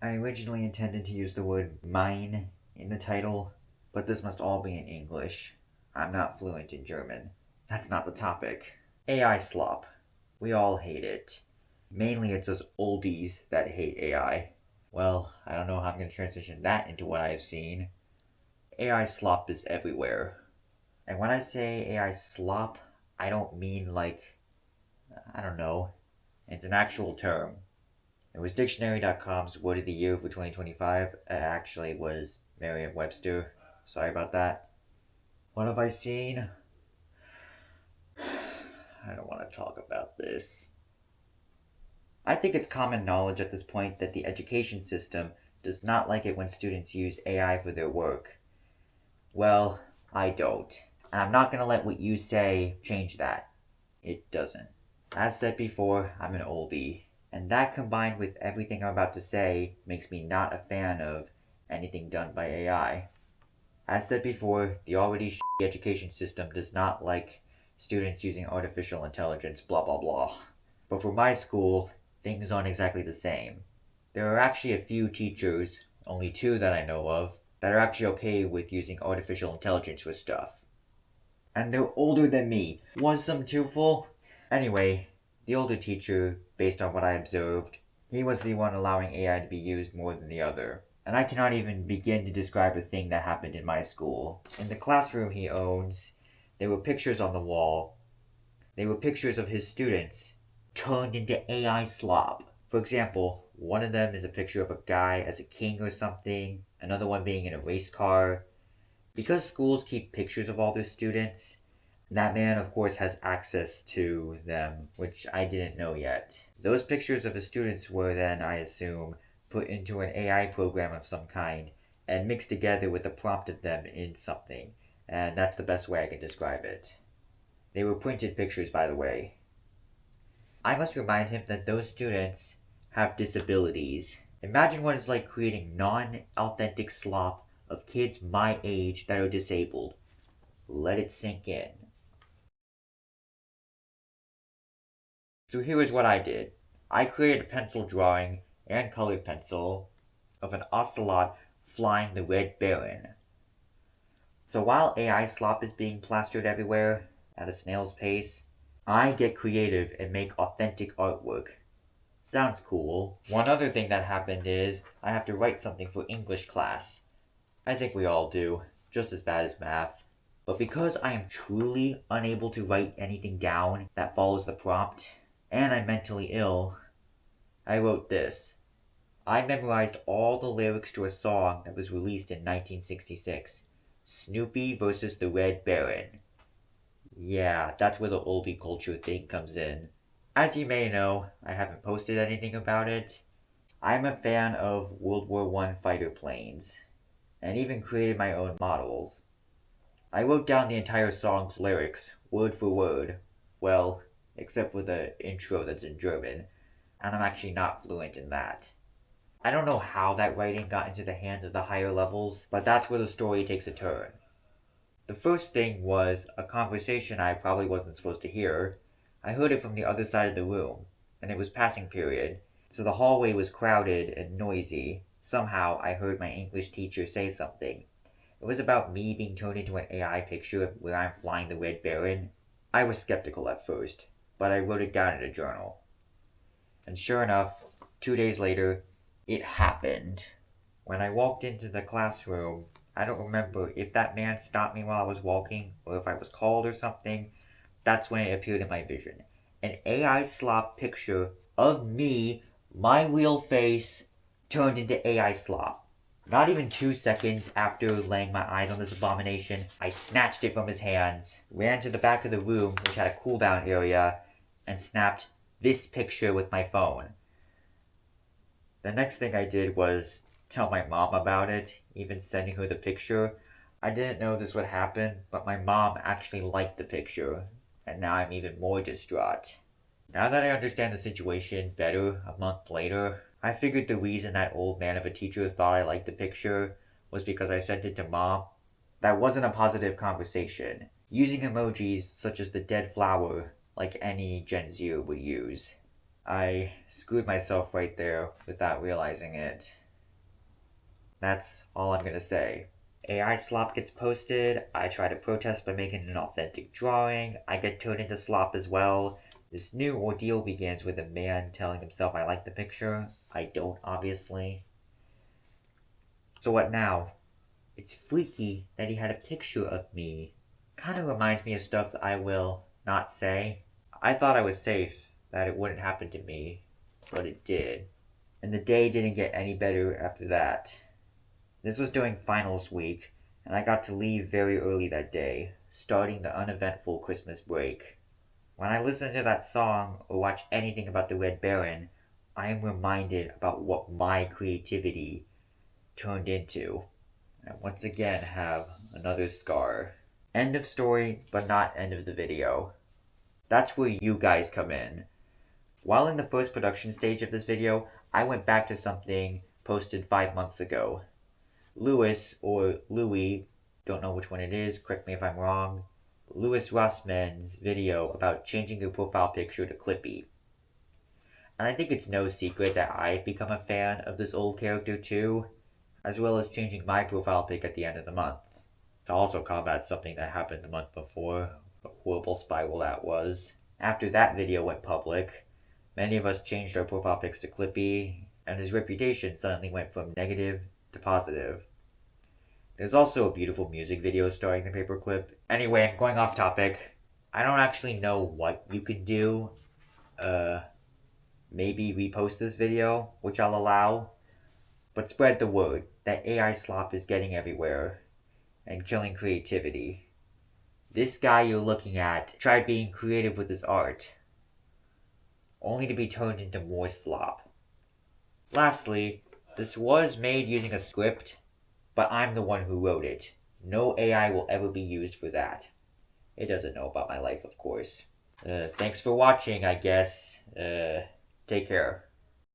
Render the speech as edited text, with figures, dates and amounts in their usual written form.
I originally intended to use the word mine in the title, but this must all be in English. I'm not fluent in German. That's not the topic. AI slop. We all hate it. Mainly it's us oldies that hate AI. Well, I don't know how I'm going to transition that into what I've seen. AI slop is everywhere. And when I say AI slop, I don't mean like, I don't know, it's an actual term. It was dictionary.com's word of the year for 2025. Actually, it was Merriam Webster. Sorry about that. What have I seen? I don't want to talk about this. I think it's common knowledge at this point that the education system does not like it when students use AI for their work. Well, I don't. And I'm not going to let what you say change that. It doesn't. As said before, I'm an oldie. And that combined with everything I'm about to say makes me not a fan of anything done by AI. As said before, the already shitty education system does not like students using artificial intelligence, blah blah blah. But for my school, things aren't exactly the same. There are actually a few teachers, only two that I know of, that are actually okay with using artificial intelligence for stuff. And they're older than me. Was some too full? Anyway, the older teacher, based on what I observed, he was the one allowing AI to be used more than the other. And I cannot even begin to describe a thing that happened in my school. In the classroom he owns, there were pictures on the wall. They were pictures of his students turned into AI slop. For example, one of them is a picture of a guy as a king or something, another one being in a race car. Because schools keep pictures of all their students, that man, of course, has access to them, which I didn't know yet. Those pictures of the students were then, I assume, put into an AI program of some kind and mixed together with a prompt of them in something, and that's the best way I can describe it. They were printed pictures, by the way. I must remind him that those students have disabilities. Imagine what it's like creating non authentic slop of kids my age that are disabled. Let it sink in. So here is what I did. I created a pencil drawing and colored pencil of an ocelot flying the Red Baron. So while AI slop is being plastered everywhere at a snail's pace, I get creative and make authentic artwork. Sounds cool. One other thing that happened is I have to write something for English class. I think we all do, just as bad as math. But because I am truly unable to write anything down that follows the prompt, and I'm mentally ill, I wrote this. I memorized all the lyrics to a song that was released in 1966, Snoopy versus the Red Baron. Yeah, that's where the oldie culture thing comes in. As you may know, I haven't posted anything about it. I'm a fan of World War I fighter planes, and even created my own models. I wrote down the entire song's lyrics, word for word. Well, except for the intro that's in German, and I'm actually not fluent in that. I don't know how that writing got into the hands of the higher levels, but that's where the story takes a turn. The first thing was a conversation I probably wasn't supposed to hear. I heard it from the other side of the room, and it was passing period, so the hallway was crowded and noisy. Somehow I heard my English teacher say something. It was about me being turned into an AI picture where I'm flying the Red Baron. I was skeptical at first, but I wrote it down in a journal. And sure enough, 2 days later, it happened. When I walked into the classroom, I don't remember if that man stopped me while I was walking or if I was called or something. That's when it appeared in my vision. An AI slop picture of me, my real face, turned into AI slop. Not even 2 seconds after laying my eyes on this abomination, I snatched it from his hands, ran to the back of the room, which had a cooldown area, and snapped this picture with my phone. The next thing I did was tell my mom about it, even sending her the picture. I didn't know this would happen, but my mom actually liked the picture, and now I'm even more distraught. Now that I understand the situation better a month later, I figured the reason that old man of a teacher thought I liked the picture was because I sent it to mom. That wasn't a positive conversation, using emojis such as the dead flower like any Gen Zer would use. I screwed myself right there without realizing it. That's all I'm gonna say. AI Slop gets posted, I try to protest by making an authentic drawing, I get turned into Slop as well. This new ordeal begins with a man telling himself I like the picture. I don't, obviously. So what now? It's freaky that he had a picture of me. Kinda reminds me of stuff that I will not say. I thought I was safe, that it wouldn't happen to me, but it did. And the day didn't get any better after that. This was during finals week, and I got to leave very early that day, starting the uneventful Christmas break. When I listen to that song or watch anything about the Red Baron, I am reminded about what my creativity turned into. And once again have another scar. End of story, but not end of the video. That's where you guys come in. While in the first production stage of this video, I went back to something posted 5 months ago. Lewis, or Louis, don't know which one it is, correct me if I'm wrong, Louis Rossman's video about changing your profile picture to Clippy. And I think it's no secret that I've become a fan of this old character too, as well as changing my profile pic at the end of the month, to also combat something that happened the month before, a horrible spiral that was. After that video went public, many of us changed our profile pics to Clippy, and his reputation suddenly went from negative to positive. There's also a beautiful music video starring the paperclip. Anyway, I'm going off topic. I don't actually know what you could do. Maybe repost this video, which I'll allow. But spread the word that AI slop is getting everywhere and killing creativity. This guy you're looking at tried being creative with his art, only to be turned into more slop. Lastly, this was made using a script, but I'm the one who wrote it. No AI will ever be used for that. It doesn't know about my life, of course. Thanks for watching, I guess. Take care.